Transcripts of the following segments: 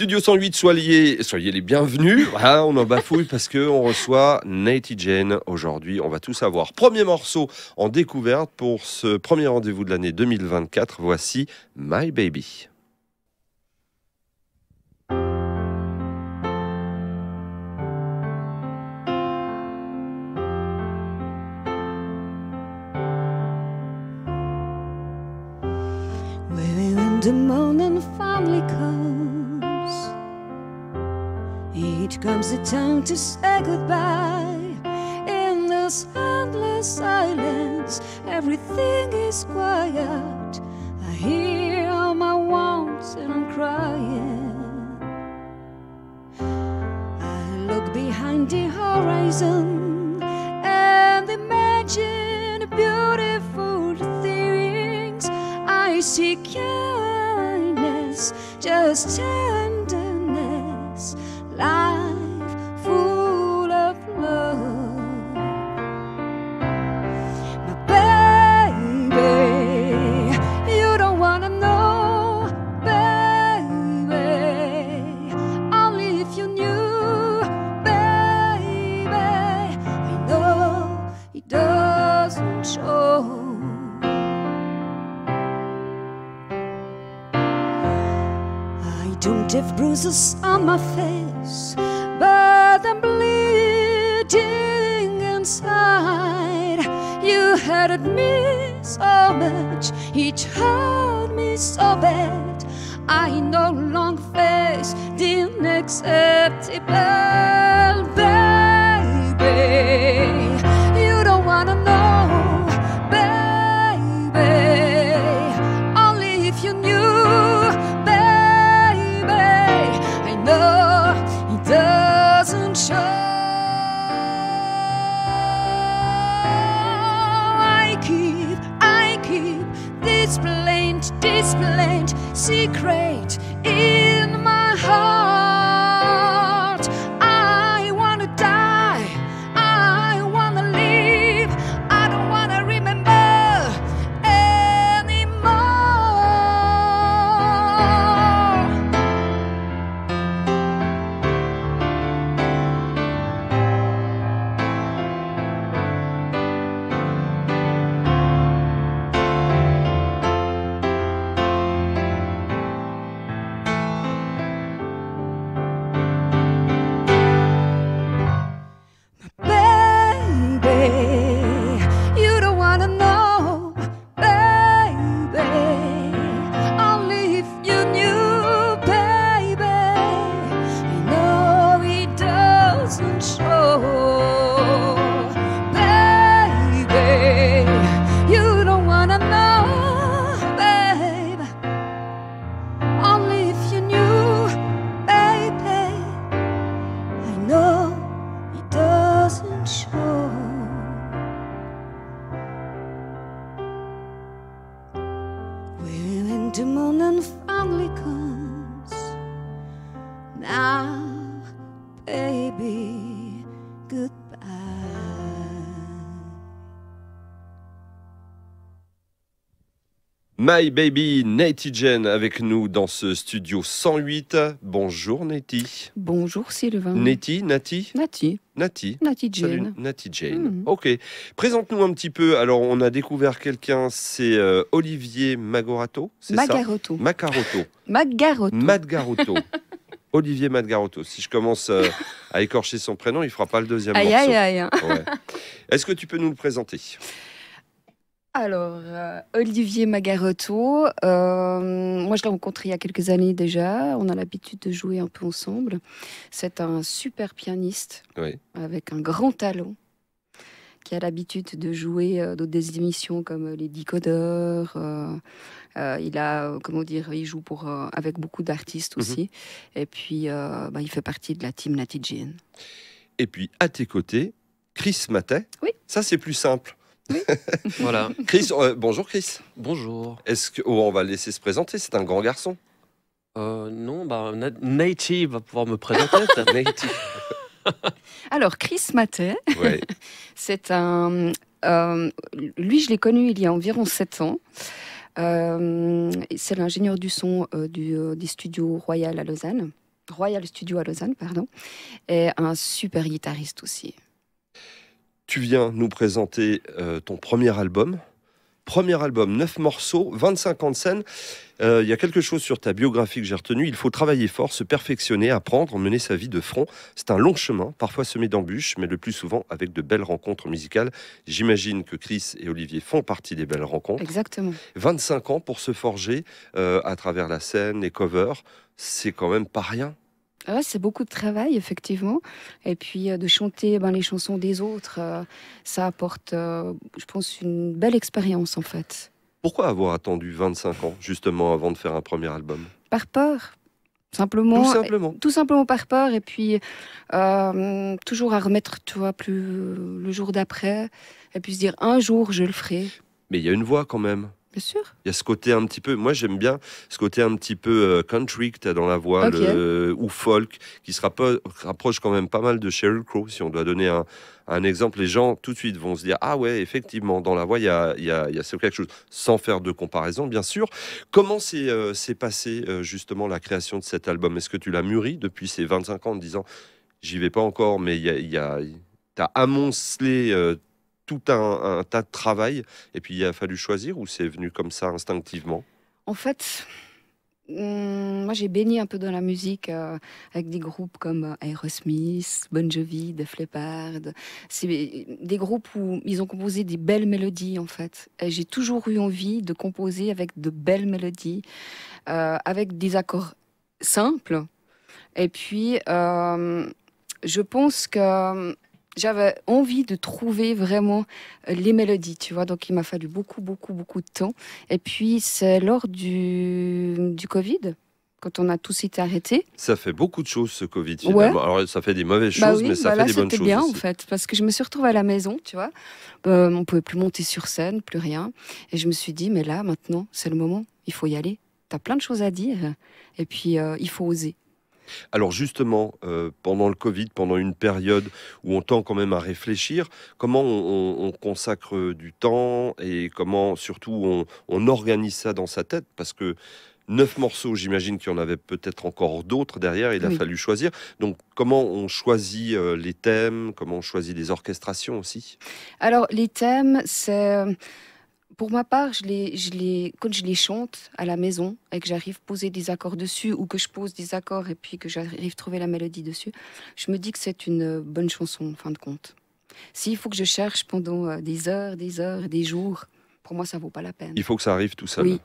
Studio 108, soyez les bienvenus. Voilà, on en bafouille parce qu'on reçoit Natty Jane aujourd'hui. On va tout savoir. Premier morceau en découverte pour ce premier rendez-vous de l'année 2024. Voici My Baby. The morning finally comes. It comes the time to say goodbye. In this endless silence, everything is quiet. I hear my wants and I'm crying. I look behind the horizon and imagine beautiful things. I see kindness, just tenderness, life full of love. My baby, you don't wanna know, baby, only if you knew, baby. I know it doesn't show. Don't have bruises on my face, but I'm bleeding inside. You hurted me so much, it hurt me so bad. I no longer face the unacceptable, baby. You don't wanna know, baby, only if you knew. Doesn't show. I keep this plain secret in my heart. I wanna die, I wanna live, I don't wanna remember anymore. The morning finally comes. Now, baby, goodbye. My Baby, Natty Jane avec nous dans ce studio 108. Bonjour Natty. Bonjour Sylvain. Natty. Natty Jane. Salut, Natty Jane. Ok. Présente-nous un petit peu. Alors, on a découvert quelqu'un, c'est Olivier Magaroto, c'est Magaroto. ça Macaroto. Magaroto. Madgaroto. Olivier Madgaroto. Si je commence à écorcher son prénom, il ne fera pas le deuxième morceau. Aïe. Ouais. Est-ce que tu peux nous le présenter ? Alors, Olivier Magaroto, moi je l'ai rencontré il y a quelques années déjà. On a l'habitude de jouer un peu ensemble. C'est un super pianiste, Oui. avec un grand talent, qui a l'habitude de jouer dans des émissions comme les Décodeurs. Il joue avec beaucoup d'artistes aussi. Et puis, il fait partie de la team Natty Jane. Et puis, à tes côtés, Chris Matet. Oui. Ça, c'est plus simple. Oui. Voilà. Chris, bonjour Chris. Bonjour. On va le laisser se présenter, c'est un grand garçon. Non, Natty va pouvoir me présenter. Natty. Alors, Chris Matet, Ouais. c'est un... lui, je l'ai connu il y a environ 7 ans. C'est l'ingénieur du son des studios Royal à Lausanne. Royal Studio à Lausanne, pardon, et un super guitariste aussi. Tu viens nous présenter ton premier album. Premier album, 9 morceaux, 25 ans de scène. Il y a quelque chose sur ta biographie que j'ai retenu. Il faut travailler fort, se perfectionner, apprendre, mener sa vie de front. C'est un long chemin, parfois semé d'embûches, mais le plus souvent avec de belles rencontres musicales. J'imagine que Chris et Olivier font partie des belles rencontres. Exactement. 25 ans pour se forger à travers la scène, les covers, c'est quand même pas rien. Ouais, c'est beaucoup de travail, effectivement. Et puis, de chanter les chansons des autres, ça apporte, je pense, une belle expérience, en fait. Pourquoi avoir attendu 25 ans, justement, avant de faire un premier album? Par peur, simplement. Tout simplement. Tout simplement par peur. Et puis, toujours à remettre, tu vois, plus le jour d'après. Et puis se dire, un jour, je le ferai. Mais il y a une voix quand même. Bien sûr. Il y a ce côté un petit peu, moi j'aime bien ce côté un petit peu country que tu as dans la voix, Ok. ou folk, qui se rapproche quand même pas mal de Sheryl Crow. Si on doit donner un exemple, les gens tout de suite vont se dire ah ouais, effectivement, dans la voix il y a quelque chose, sans faire de comparaison bien sûr. Comment s'est passé justement la création de cet album? Est-ce que tu l'as mûri depuis ces 25 ans en te disant j'y vais pas encore, mais t'as amoncelé tout un tas de travail, et puis il a fallu choisir, ou c'est venu comme ça instinctivement? En fait, moi j'ai baigné un peu dans la musique avec des groupes comme Aerosmith, Bon Jovi, Def Leppard. C'est des groupes où ils ont composé des belles mélodies en fait. Et j'ai toujours eu envie de composer avec de belles mélodies, avec des accords simples. Et puis, je pense que j'avais envie de trouver vraiment les mélodies, tu vois. Donc, il m'a fallu beaucoup de temps. Et puis, c'est lors du Covid, quand on a tous été arrêtés. Ça fait beaucoup de choses, ce Covid, finalement. Ouais. Alors, ça fait des mauvaises choses, Oui, mais ça là, fait des bonnes c'était choses bien, aussi. en fait, parce que je me suis retrouvée à la maison, tu vois. On pouvait plus monter sur scène, plus rien. Et je me suis dit, mais là, maintenant, c'est le moment. Il faut y aller. T'as plein de choses à dire. Et puis, il faut oser. Alors justement, pendant le Covid, pendant une période où on tend quand même à réfléchir, comment on consacre du temps, et comment surtout on organise ça dans sa tête? Parce que 9 morceaux, j'imagine qu'il y en avait peut-être encore d'autres derrière, il a Oui. fallu choisir. Donc comment on choisit les thèmes, comment on choisit les orchestrations aussi? Alors, les thèmes, c'est... Pour ma part, quand je les chante à la maison et que j'arrive à poser des accords dessus, ou que je pose des accords et puis que j'arrive à trouver la mélodie dessus, je me dis que c'est une bonne chanson, en fin de compte. S'il faut que je cherche pendant des heures, des jours, pour moi, ça vaut pas la peine. Il faut que ça arrive tout seul. Oui.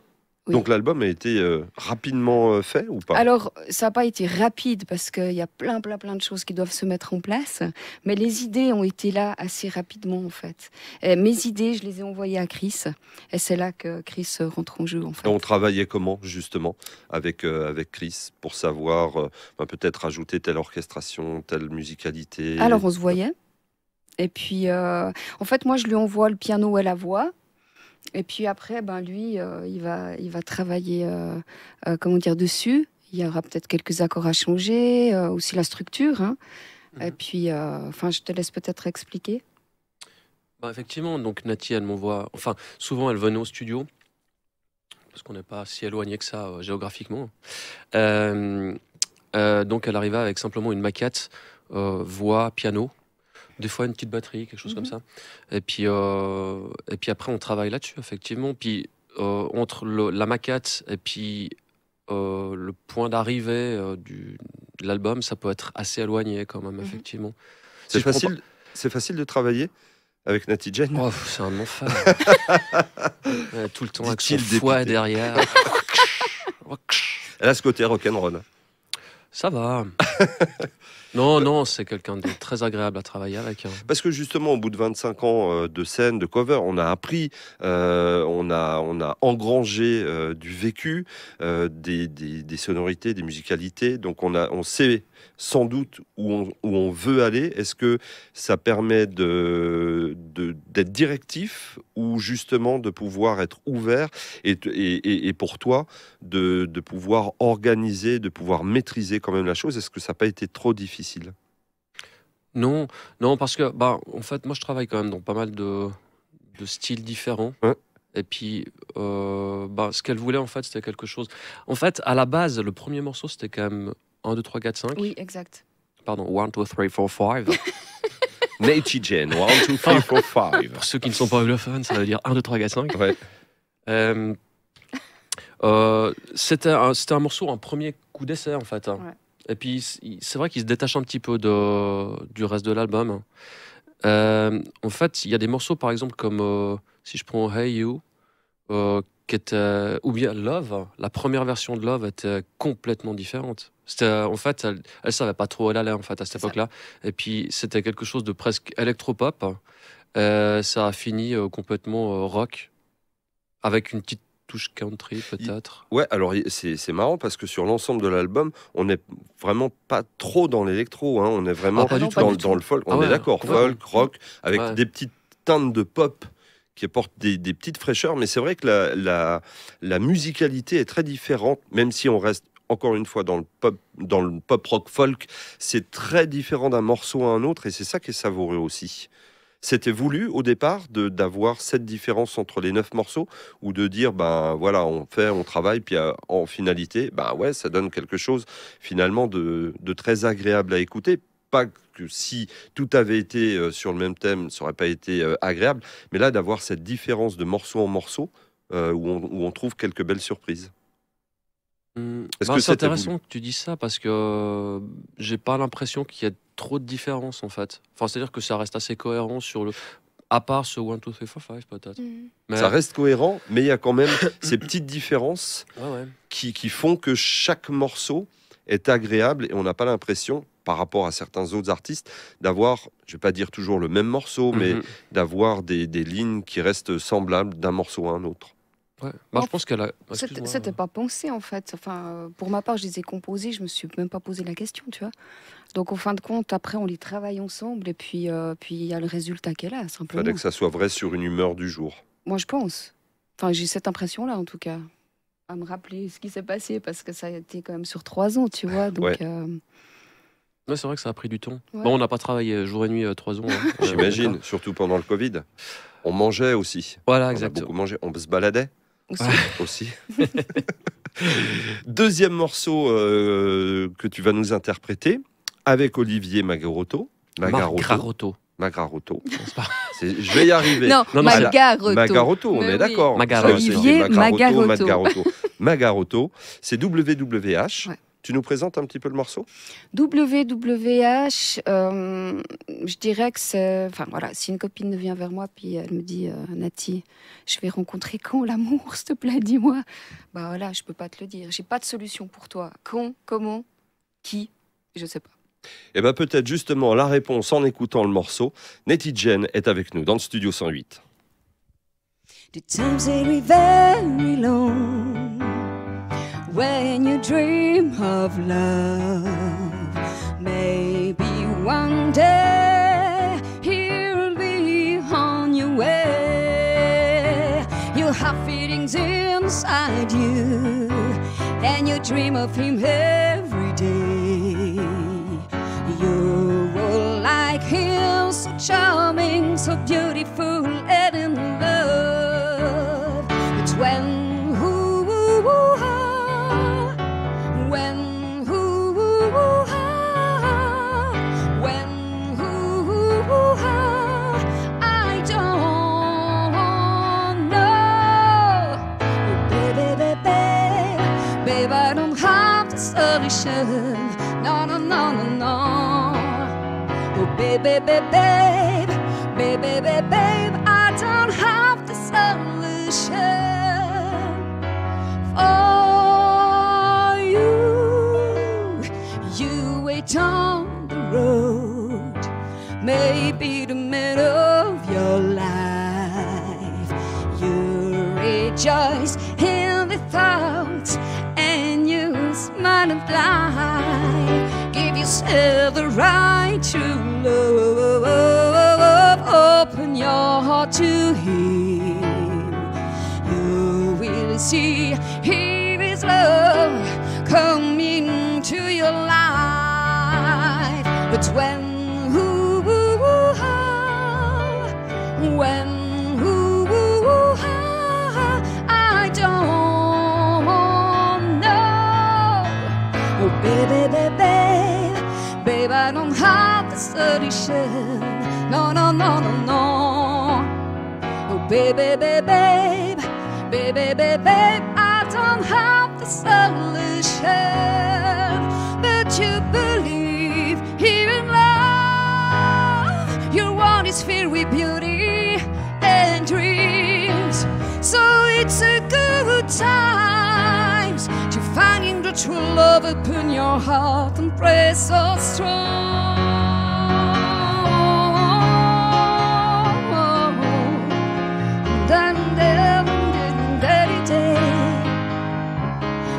Oui. Donc l'album a été rapidement fait ou pas? Alors, ça n'a pas été rapide parce qu'il y a plein de choses qui doivent se mettre en place. Mais les idées ont été là assez rapidement, en fait. Et mes idées, je les ai envoyées à Chris. Et c'est là que Chris rentre en jeu, en fait. On travaillait comment, justement, avec Chris, pour savoir peut-être ajouter telle orchestration, telle musicalité? Alors, on se voyait. Et puis, en fait, moi, je lui envoie le piano et la voix. Et puis après, lui, il va travailler comment dire, dessus. Il y aura peut-être quelques accords à changer, aussi la structure. Hein. Et puis, je te laisse peut-être expliquer. Effectivement, donc Nati, elle m'envoie... Enfin, souvent, elle venait au studio, parce qu'on n'est pas si éloigné que ça géographiquement. Donc, elle arrivait avec simplement une maquette, voix, piano. Des fois, une petite batterie, quelque chose comme ça. Et puis après, on travaille là-dessus, effectivement. Puis, entre la maquette et puis le point d'arrivée de l'album, ça peut être assez éloigné quand même, effectivement. C'est Si je prends facile, c'est facile de travailler avec Natty Jane? Oh, c'est un enfer. Ouais, tout le temps avec son Dit-il fouet dépité. derrière. Elle a ce côté rock'n'roll. Ça va. Non, c'est quelqu'un de très agréable à travailler avec. Hein. Parce que justement, au bout de 25 ans de scène, de cover, on a appris, on a engrangé du vécu, des sonorités, des musicalités. Donc on sait sans doute où on veut aller. Est-ce que ça permet d'être directif, ou justement de pouvoir être ouvert, et pour toi, de pouvoir organiser, de pouvoir maîtriser quand même la chose? Est-ce que ça n'a pas été trop difficile? Non, parce que en fait, moi je travaille quand même dans pas mal de styles différents. Ouais. Et puis, ce qu'elle voulait en fait, c'était quelque chose. En fait, à la base, le premier morceau, c'était quand même 1, 2, 3, 4, 5. Oui, exact. Pardon, 1, 2, 3, 4, 5. Natty Jane, 1, 2, 3, 4, 5. Pour ceux qui ne sont pas anglophones, ça veut dire 1, 2, 3, 4, 5. Ouais. C'était un morceau, un premier coup d'essai en fait. Ouais. Et puis c'est vrai qu'il se détache un petit peu du reste de l'album. En fait, il y a des morceaux par exemple comme si je prends Hey You, qui était, ou bien Love, la première version de Love était complètement différente. En fait, elle savait pas trop où elle allait en fait à cette époque-là. Et puis c'était quelque chose de presque électropop. Ça a fini complètement rock, avec une petite touche country peut-être. Ouais, alors c'est marrant parce que sur l'ensemble de l'album, on n'est vraiment pas trop dans l'électro, hein. On est vraiment pas du tout. dans le folk. On Ah est ouais, d'accord, complètement. folk, rock, avec Ouais. des petites teintes de pop qui apportent des petites fraîcheurs, mais c'est vrai que la musicalité est très différente, même si on reste encore une fois dans le pop rock folk, c'est très différent d'un morceau à un autre et c'est ça qui est savoureux aussi. C'était voulu au départ d'avoir cette différence entre les 9 morceaux ou de dire ben voilà on travaille puis en finalité ben ouais ça donne quelque chose finalement de très agréable à écouter. Pas que si tout avait été sur le même thème ça aurait pas été agréable, mais là d'avoir cette différence de morceau en morceau où on trouve quelques belles surprises. Est-ce que C'est c'était intéressant que tu dis ça parce que j'ai pas l'impression qu'il y ait trop de différence en fait. Enfin, c'est-à-dire que ça reste assez cohérent à part ce 1, 2, 3, 4, 5 peut-être. Mais... Ça reste cohérent, mais il y a quand même ces petites différences Ouais. qui font que chaque morceau est agréable et on n'a pas l'impression, par rapport à certains autres artistes, d'avoir, je vais pas dire toujours le même morceau, mais d'avoir des lignes qui restent semblables d'un morceau à un autre. Ouais. Non, Je pense qu'elle a. C'était pas pensé en fait. Enfin, pour ma part, je les ai composés, je me suis même pas posé la question, tu vois. Donc, en fin de compte, après, on les travaille ensemble et puis il y a le résultat qu'elle a, Il simplement. fallait que ça soit vrai sur une humeur du jour. Moi, je pense. Enfin, j'ai cette impression-là, en tout cas. À me rappeler ce qui s'est passé parce que ça a été quand même sur 3 ans, tu vois. Donc, Ouais. Ouais, c'est vrai que ça a pris du temps. Ouais. Bon, on n'a pas travaillé jour et nuit 3 ans. Hein. J'imagine, surtout pendant le Covid. On mangeait aussi. Voilà, On a exactement. beaucoup mangé. On se baladait aussi. aussi. Deuxième morceau que tu vas nous interpréter avec Olivier Magarotto. Magarotto. C'est pas- Je vais y arriver. Non, Non, Magarotto. Magarotto, on Mais est oui. d'accord. Magarotto. Olivier C'était Magarotto. Magarotto, c'est WWH. Ouais. Tu nous présentes un petit peu le morceau ? WWH, je dirais que c'est... Enfin, voilà, si une copine vient vers moi, puis elle me dit « Nati, je vais rencontrer quand l'amour, s'il te plaît, dis-moi ?» Bah voilà, je peux pas te le dire. J'ai pas de solution pour toi. Quand, comment, qui, je sais pas. Eh bien, peut-être justement la réponse en écoutant le morceau. Natty Jane est avec nous dans le studio 108. The times will be very long when you dream of love. Maybe one day he'll be on your way. You have feelings inside you, and you dream of him every day. You will like him, so charming, so beautiful, and in love. But when I don't know. Babe, I don't have the solution. No, no, no, no, no. Oh, babe, I don't have the solution for you. You wait on the road, maybe the middle of your life. You rejoice in the thoughts and you smile and fly. Give yourself the right to love. Open your heart to him. You will see his love come into your life. But when I don't know. Oh, baby, have the solution. No, no, no, no, no. Oh, baby, baby, babe, baby, baby, babe, I don't have the solution. But you believe here in love. Your world is filled with beauty and dreams. So it's a good times to finding the true love upon your heart and pray so strong. Dun, dun, dun, dun, dun.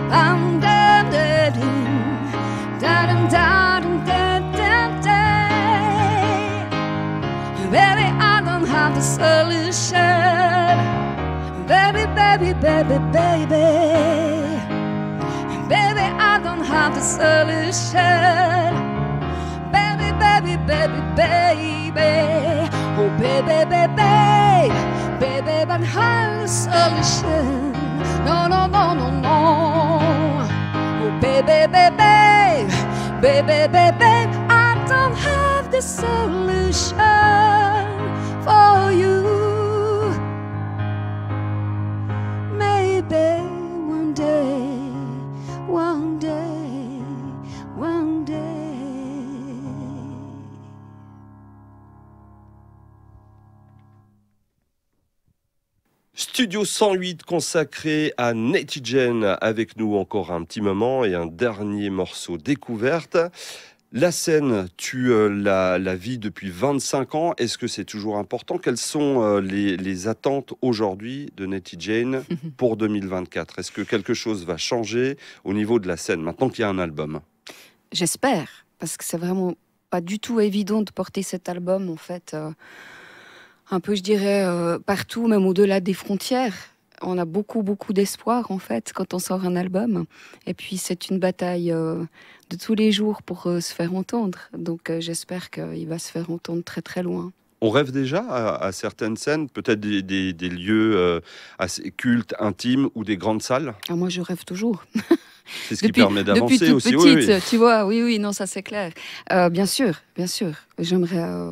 Dun, dun, dun, dun, dun, dun, dun, dun. Baby, I don't have the solution. Baby, baby, baby, baby. Baby, I don't have the solution. Baby, baby, baby, baby. Oh, baby, baby, baby. Baby, but I have the solution. No, no, no, no, no. Oh, baby, baby, baby, baby. I don't have the solution for you. Maybe one day, one day, one day. Studio 108 consacré à Natty Jane avec nous encore un petit moment et un dernier morceau découverte. La scène, tu la vis depuis 25 ans. Est-ce que c'est toujours important? Quelles sont les attentes aujourd'hui de Natty Jane pour 2024? Est-ce que quelque chose va changer au niveau de la scène maintenant qu'il y a un album? J'espère, parce que c'est vraiment pas du tout évident de porter cet album, en fait, un peu, je dirais, partout, même au-delà des frontières. On a beaucoup, beaucoup d'espoir, en fait, quand on sort un album. Et puis, c'est une bataille de tous les jours pour se faire entendre. Donc, j'espère qu'il va se faire entendre très, très loin. On rêve déjà à certaines scènes, peut-être des lieux assez cultes, intimes ou des grandes salles? Ah, moi, je rêve toujours. C'est ce qui permet d'avancer depuis toute aussi. petite, Oui, oui. tu vois. Oui, oui, non, ça, c'est clair. Bien sûr, bien sûr. J'aimerais...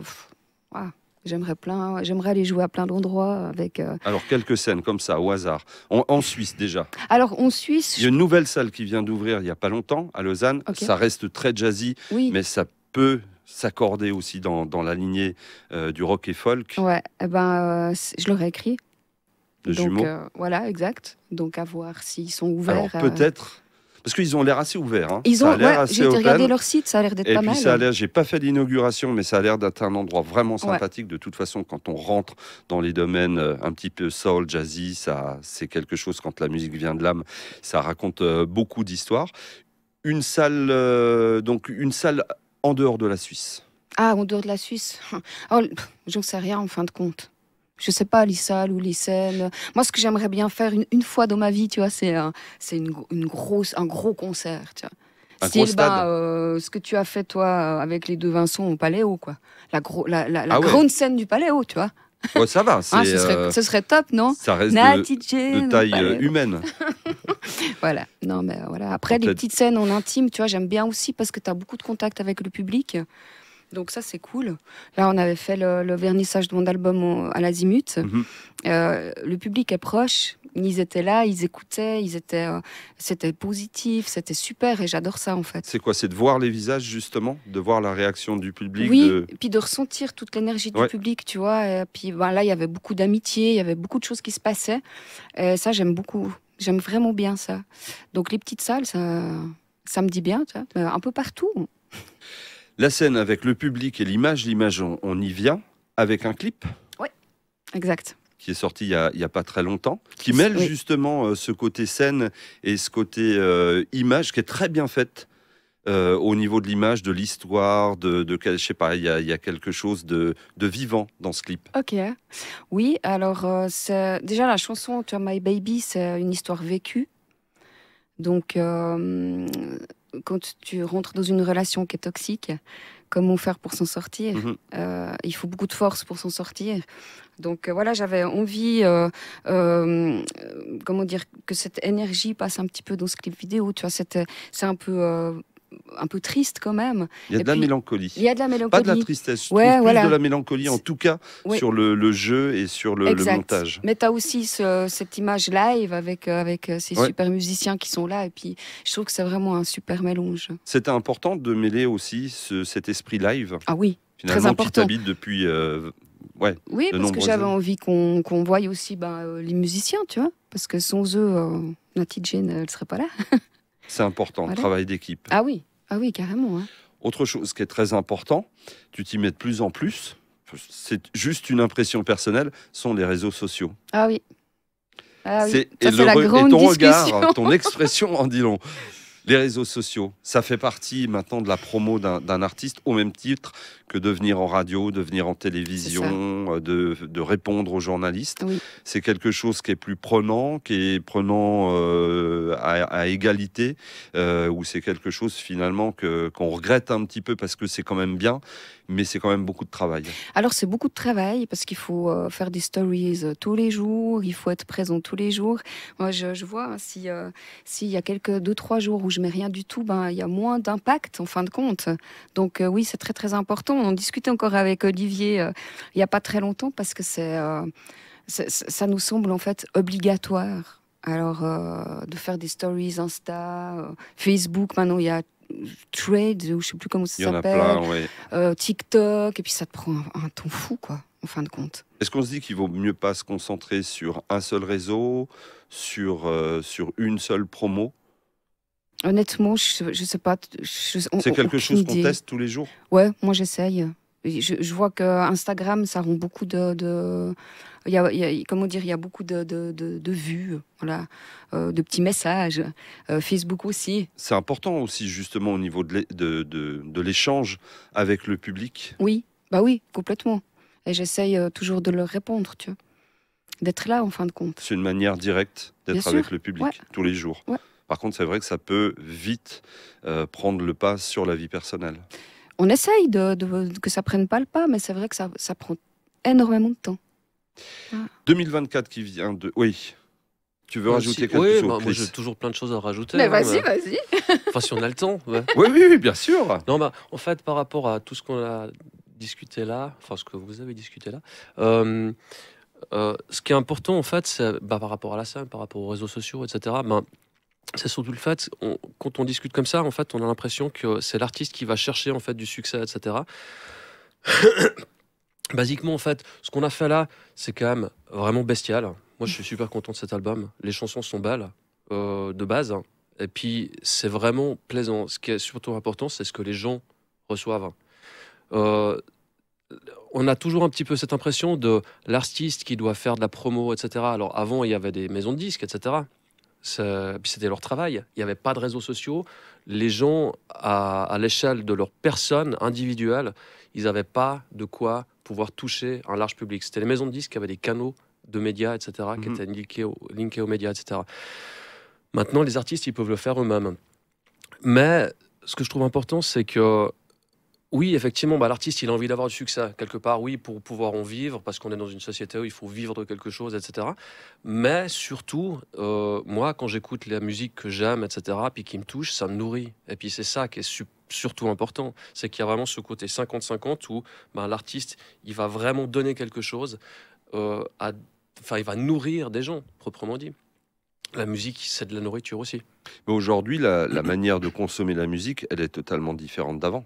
J'aimerais aller jouer à plein d'endroits avec... Alors, quelques scènes comme ça, au hasard. En Suisse, déjà. Alors, en Suisse... Il y a une nouvelle salle qui vient d'ouvrir il n'y a pas longtemps, à Lausanne. Okay. Ça reste très jazzy, Oui. mais ça peut s'accorder aussi dans la lignée du rock et folk. Ouais, eh ben, je l'aurais écrit. De Donc, jumeaux. voilà, exact. Donc, à voir s'ils sont ouverts. Alors, peut-être... Parce qu'ils ont l'air assez ouverts. Hein. Ils Ça ont, a l'air ouais, assez j'ai open. regardé leur site, ça a l'air d'être Et pas puis mal. ça a l'air, j'ai pas fait l'inauguration, mais ça a l'air d'être un endroit vraiment Ouais. sympathique. De toute façon, quand on rentre dans les domaines un petit peu soul, jazzy, ça, c'est quelque chose. Quand la musique vient de l'âme, ça raconte beaucoup d'histoires. Une salle, donc une salle en dehors de la Suisse. Ah, en dehors de la Suisse. Oh, j'en sais rien en fin de compte. Je sais pas, les salles ou les scènes. Moi, ce que j'aimerais bien faire une fois dans ma vie, tu vois, c'est un gros concert, tu vois. Un Style, gros stade. ce que tu as fait, toi, avec les deux Vincent au Paléo, quoi. La Ah ouais. grande scène du Paléo, tu vois. Ouais, ça va. C'est, Ah, ce serait top, non? ça reste Natty de Jane au taille Paléo. humaine. Voilà. Non, mais voilà. Après, les Peut-être. petites scènes en intime, tu vois, j'aime bien aussi parce que tu as beaucoup de contact avec le public. Donc ça, c'est cool. Là, on avait fait le vernissage de mon album à l'Azimut. Mhm. Le public est proche. Ils étaient là, ils écoutaient, c'était positif, c'était super et j'adore ça, en fait. C'est quoi? C'est de voir les visages, justement, de voir la réaction du public. Oui, de... et puis de ressentir toute l'énergie du Ouais. public, tu vois. Et puis là, il y avait beaucoup d'amitié, il y avait beaucoup de choses qui se passaient. Et ça, j'aime beaucoup. J'aime vraiment bien ça. Donc les petites salles, ça me dit bien, tu vois. Mais un peu partout. La scène avec le public et l'image, on y vient avec un clip Exact. qui est sorti il y a pas très longtemps, qui mêle Oui. justement ce côté scène et ce côté image qui est très bien faite au niveau de l'image, de l'histoire, je sais pas, il y a quelque chose de vivant dans ce clip. Ok. Oui, alors c'est déjà la chanson, tu vois, My Baby, c'est une histoire vécue. Donc, quand tu rentres dans une relation qui est toxique, comment faire pour s'en sortir? Mhm. Il faut beaucoup de force pour s'en sortir. Donc voilà, j'avais envie, comment dire, que cette énergie passe un petit peu dans ce clip vidéo. Tu vois, c'est un peu un peu triste quand même. Il y a Et de la puis, mélancolie. Il y a de la Pas mélancolie. de la tristesse, je Ouais, trouve plus voilà. de la mélancolie, en tout cas Oui. sur le jeu et sur le Exact. montage. Mais tu as aussi cette image live avec ces Ouais. super musiciens qui sont là. Et puis, je trouve que c'est vraiment un super mélange. C'était important de mêler aussi cet esprit live. Ah oui, Finalement, très tu important. t'habites depuis ouais, Oui, de parce que nombreuses j'avais années. envie qu'on voie aussi les musiciens, tu vois. Parce que sans eux, Natty Jane, elle ne serait pas là. C'est important, Voilà. travail d'équipe. Ah oui, carrément. Hein. Autre chose qui est très important, tu t'y mets de plus en plus, c'est juste une impression personnelle, sont les réseaux sociaux. Ah oui. Ah oui. C'est- Ça, et, c'est la grande ton discussion. regard, ton expression en dit long. Les réseaux sociaux, ça fait partie maintenant de la promo d'un artiste, au même titre que de venir en radio, de venir en télévision, de répondre aux journalistes. Oui. C'est quelque chose qui est plus prenant, à égalité, ou c'est quelque chose finalement qu'on regrette un petit peu parce que c'est quand même bien, mais c'est quand même beaucoup de travail. Alors, c'est beaucoup de travail parce qu'il faut faire des stories tous les jours, il faut être présent tous les jours. Moi, je vois, hein, s'il y a 2-3 jours où je mets rien du tout, ben, il y a moins d'impact en fin de compte. Donc, oui, c'est très, très important. On en discutait encore avec Olivier il n'y a pas très longtemps parce que ça nous semble en fait obligatoire. Alors, de faire des stories Insta, Facebook, maintenant, il y a Threads, ou je sais plus comment ça Il y en a s'appelle. plein, ouais. TikTok, et puis ça te prend un temps fou, quoi, en fin de compte. Est-ce qu'on se dit qu'il vaut mieux pas se concentrer sur un seul réseau, sur une seule promo? Honnêtement, je sais pas. C'est quelque chose qu'on teste tous les jours? Ouais, moi j'essaye. Je vois que Instagram, ça rend beaucoup comment dire, il y a beaucoup de vues, voilà, de petits messages. Facebook aussi. C'est important aussi justement au niveau de l'échange avec le public. Oui, bah oui, complètement. Et j'essaye toujours de leur répondre, tu vois. D'être là en fin de compte. C'est une manière directe Bien d'être sûr, avec le public ouais. tous les jours. Ouais. Par contre, c'est vrai que ça peut vite prendre le pas sur la vie personnelle. On essaye que ça prenne pas le pas, mais c'est vrai que ça prend énormément de temps. 2024 qui vient de... Oui. Tu veux rajouter quelque oui, chose, moi Chris? j'ai toujours plein de choses à rajouter. Mais hein, vas-y. Enfin, si on a le temps. Ouais. Oui, bien sûr. Non, en fait, par rapport à tout ce qu'on a discuté là, enfin ce que vous avez discuté là, ce qui est important en fait, c'est par rapport à la scène, par rapport aux réseaux sociaux, etc. C'est surtout le fait, quand on discute comme ça, en fait, on a l'impression que c'est l'artiste qui va chercher en fait du succès, etc. Basiquement, en fait, ce qu'on a fait là, c'est quand même vraiment bestial. Moi, je suis super content de cet album. Les chansons sont belles de base, et puis c'est vraiment plaisant. Ce qui est surtout important, c'est ce que les gens reçoivent. On a toujours un petit peu cette impression de l'artiste qui doit faire de la promo, etc. Alors avant, il y avait des maisons de disques, etc. Puis c'était leur travail. Il n'y avait pas de réseaux sociaux. Les gens, à l'échelle de leur personne individuelle, ils n'avaient pas de quoi pouvoir toucher un large public. C'était les maisons de disques qui avaient des canaux de médias, etc., qui étaient linkés aux médias, etc. Maintenant, les artistes, ils peuvent le faire eux-mêmes. Mais ce que je trouve important, c'est que oui, effectivement, l'artiste, il a envie d'avoir du succès quelque part, oui, pour pouvoir en vivre, parce qu'on est dans une société où il faut vivre de quelque chose, etc. Mais surtout, moi, quand j'écoute la musique que j'aime, etc., puis qui me touche, ça me nourrit. Et puis c'est ça qui est surtout important, c'est qu'il y a vraiment ce côté 50-50 où l'artiste, il va vraiment donner quelque chose, il va nourrir des gens, proprement dit. La musique, c'est de la nourriture aussi. Mais aujourd'hui, la manière de consommer la musique, elle est totalement différente d'avant.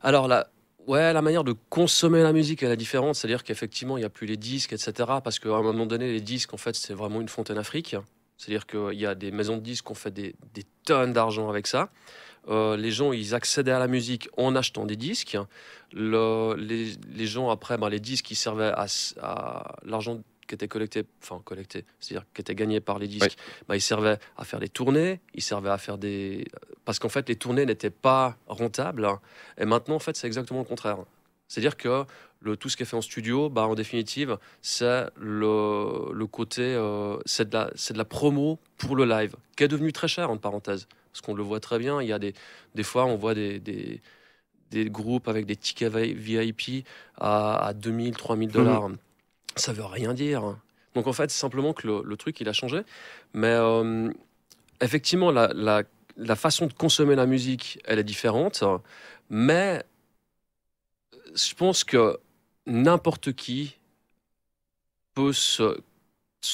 Alors la manière de consommer la musique elle est différente, c'est-à-dire qu'effectivement il n'y a plus les disques, etc. Parce qu'à un moment donné, les disques en fait c'est vraiment une fontaine afrique. C'est-à-dire qu'il y a des maisons de disques qui ont fait des tonnes d'argent avec ça. Les gens ils accédaient à la musique en achetant des disques. Les gens après, les disques ils servaient à l'argent qui était collecté, c'est-à-dire qui était gagné par les disques, ils servaient à faire des tournées, ils servaient à faire parce qu'en fait les tournées n'étaient pas rentables, et maintenant en fait c'est exactement le contraire. C'est-à-dire que tout ce qui est fait en studio, en définitive, c'est le côté, c'est de la promo pour le live, qui est devenu très cher, entre parenthèses, parce qu'on le voit très bien, il y a des fois on voit des groupes avec des tickets VIP à 2000, 3000 $. Ça veut rien dire. Donc en fait, c'est simplement que le truc, il a changé. Mais effectivement, la façon de consommer la musique, elle est différente, mais je pense que n'importe qui peut se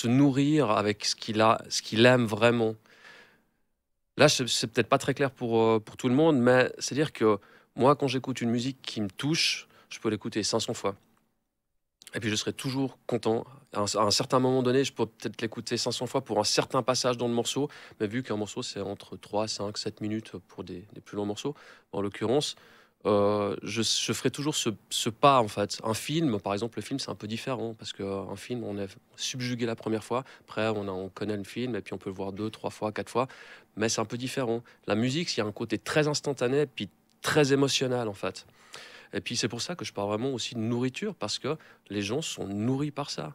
nourrir avec ce qu'il aime vraiment. Là, c'est peut-être pas très clair pour tout le monde, mais c'est-à-dire que moi, quand j'écoute une musique qui me touche, je peux l'écouter 500 fois. Et puis je serai toujours content. À un certain moment donné, je peux peut-être l'écouter 500 fois pour un certain passage dans le morceau, mais vu qu'un morceau, c'est entre 3, 5, 7 minutes pour des plus longs morceaux, en l'occurrence, je ferai toujours ce pas, en fait. Un film, par exemple, le film, c'est un peu différent, parce qu'un film, on est subjugué la première fois, après, on connaît le film, et puis on peut le voir 2, 3 fois, 4 fois, mais c'est un peu différent. La musique, il y a un côté très instantané, puis très émotionnel, en fait. Et puis c'est pour ça que je parle vraiment aussi de nourriture, parce que les gens sont nourris par ça.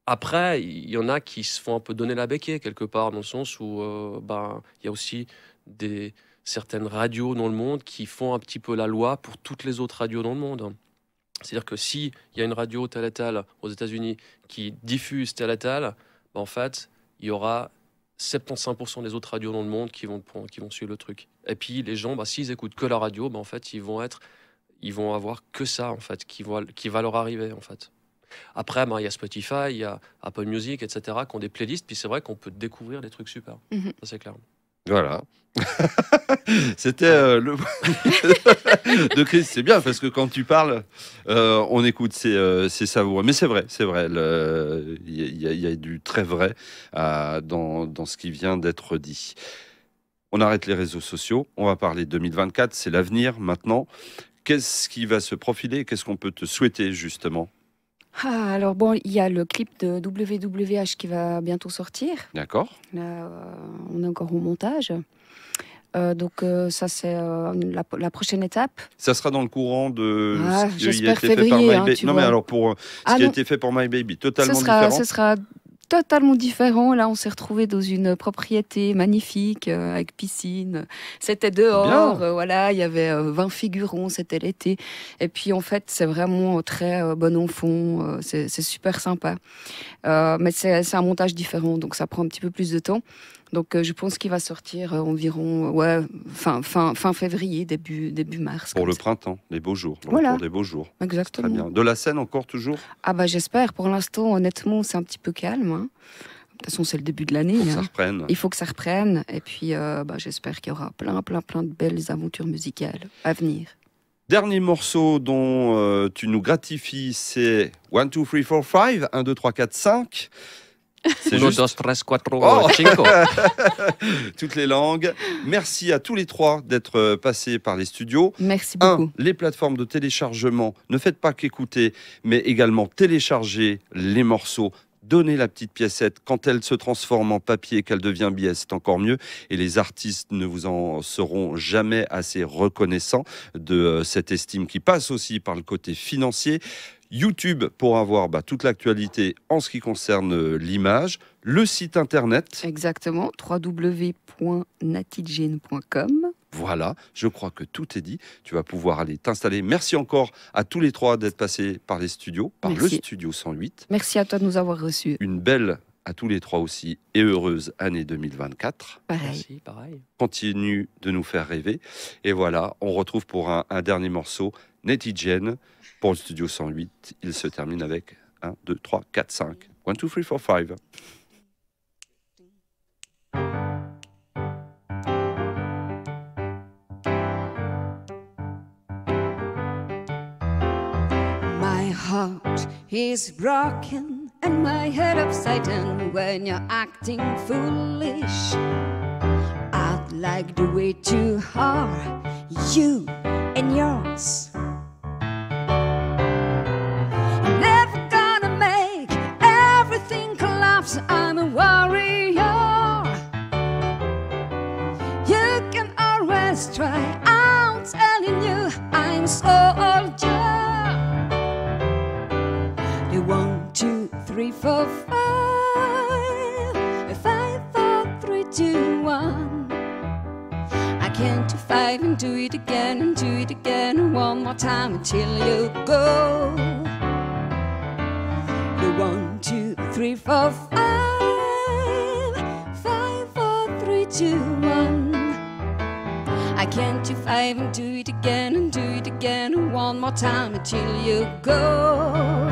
Après, il y en a qui se font un peu donner la béquille quelque part, dans le sens où il y a aussi certaines radios dans le monde qui font un petit peu la loi pour toutes les autres radios dans le monde. C'est-à-dire que s'il y a une radio telle et telle aux États-Unis qui diffuse telle et telle, en fait, il y aura 75% des autres radios dans le monde qui vont suivre le truc. Et puis les gens, s'ils écoutent que la radio, en fait, ils vont avoir que ça, en fait, qui va leur arriver, en fait. Après, il y a Spotify, il y a Apple Music, etc., qui ont des playlists, puis c'est vrai qu'on peut découvrir des trucs super. Ça, c'est clair. Voilà. C'était le de Chris. C'est bien parce que quand tu parles, on écoute, c'est savoureux. Mais c'est vrai. Il y a du très vrai dans ce qui vient d'être dit. On arrête les réseaux sociaux. On va parler de 2024. C'est l'avenir maintenant. Qu'est-ce qui va se profiler? Qu'est-ce qu'on peut te souhaiter justement? Alors bon, il y a le clip de WWH qui va bientôt sortir. D'accord. Là, on est encore au montage. Donc ça, c'est la prochaine étape. Ça sera dans le courant de ce qui a j'espère été fait par février, My Baby. Non, mais alors pour ce qui a été fait pour My Baby, totalement différent. Ce sera totalement différent. Là, on s'est retrouvé dans une propriété magnifique avec piscine. C'était dehors, voilà, il y avait 20 figurants, c'était l'été. Et puis en fait, c'est vraiment très bon enfant, c'est super sympa. Mais c'est un montage différent, donc ça prend un petit peu plus de temps. Donc je pense qu'il va sortir environ fin février, début mars. Pour le printemps, les beaux jours. Voilà. Pour des beaux jours. Exactement. Très bien. De la scène encore toujours? J'espère. Pour l'instant, honnêtement, c'est un petit peu calme. De toute façon, c'est le début de l'année. Il faut que ça reprenne. Il faut que ça reprenne. Et puis, j'espère qu'il y aura plein de belles aventures musicales à venir. Dernier morceau dont tu nous gratifies, c'est 1, 2, 3, 4, 5. 1, 2, 3, 4, 5. C'est Uno, juste... dos, tres, cuatro, cinco. Toutes les langues. Merci à tous les trois d'être passés par les studios. Merci beaucoup. Les plateformes de téléchargement, ne faites pas qu'écouter, mais également télécharger les morceaux. Donnez la petite piécette. Quand elle se transforme en papier, qu'elle devient billet, c'est encore mieux. Et les artistes ne vous en seront jamais assez reconnaissants de cette estime qui passe aussi par le côté financier. YouTube pour avoir toute l'actualité en ce qui concerne l'image. Le site internet. Exactement, www.natijane.com. Voilà, je crois que tout est dit. Tu vas pouvoir aller t'installer. Merci encore à tous les trois d'être passés par les studios, le studio 108. Merci à toi de nous avoir reçus. Une belle, à tous les trois aussi, et heureuse année 2024. Pareil. Merci, pareil. Continue de nous faire rêver. Et voilà, on retrouve pour un dernier morceau, Natty Jane, pour le studio 108. Il se termine avec 1, 2, 3, 4, 5. 1, 2, 3, 4, 5. My heart is broken and my head upside down when you're acting foolish. I'd like the way too hard, you and yours. Never gonna make everything collapse. I'm a warrior. You can always try. I'm telling you, I'm soldier. 1, 2, 3, 4, 5. 5, 4, 3, 2, 1. I can't do 5 and do it again and do it again one more time until you go. 1, 2, 3, 4, 5. 5, 4, 3, two, one. I count to five and do it again and do it again one more time until you go.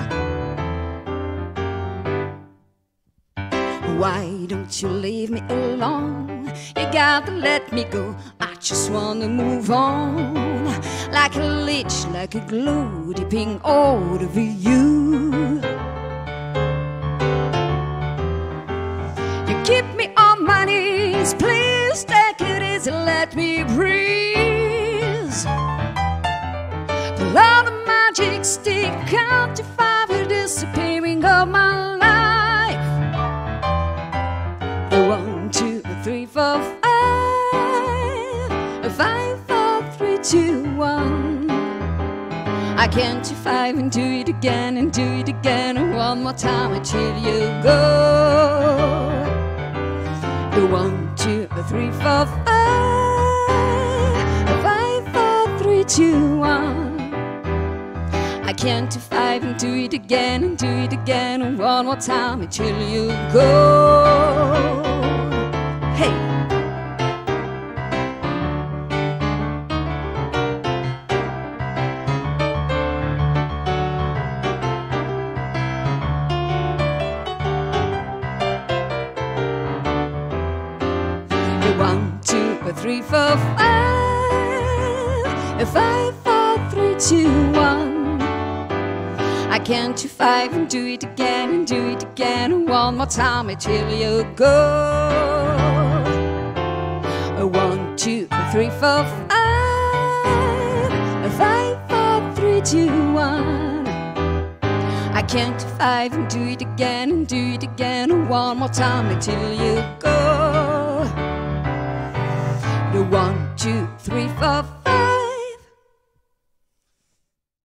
Why don't you leave me alone? You gotta let me go. I just wanna move on. Like a leech, like a glue, dipping all over you. You keep me on my knees, please take it easy, let me breathe. Pull out a magic stick, count to five, you're disappearing of my life. One, two, three, four, five. 5, 4, 3, 2, 1. I count to five and do it again and do it again one more time until you go. 1, 2, 3, 4, 5. 5, 4, 3, 2, 1. I count to five and do it again and do it again one more time until you go. Hey. One, two, three, four, five. 5, 4, 3, 2, 1. I count to five and do it again and do it again one more time until you go. 1, 2, 3, 4, 5. 5, 4, 3, 2, 1. I count to five and do it again and do it again one more time until you go. 1, 2, 3, 4,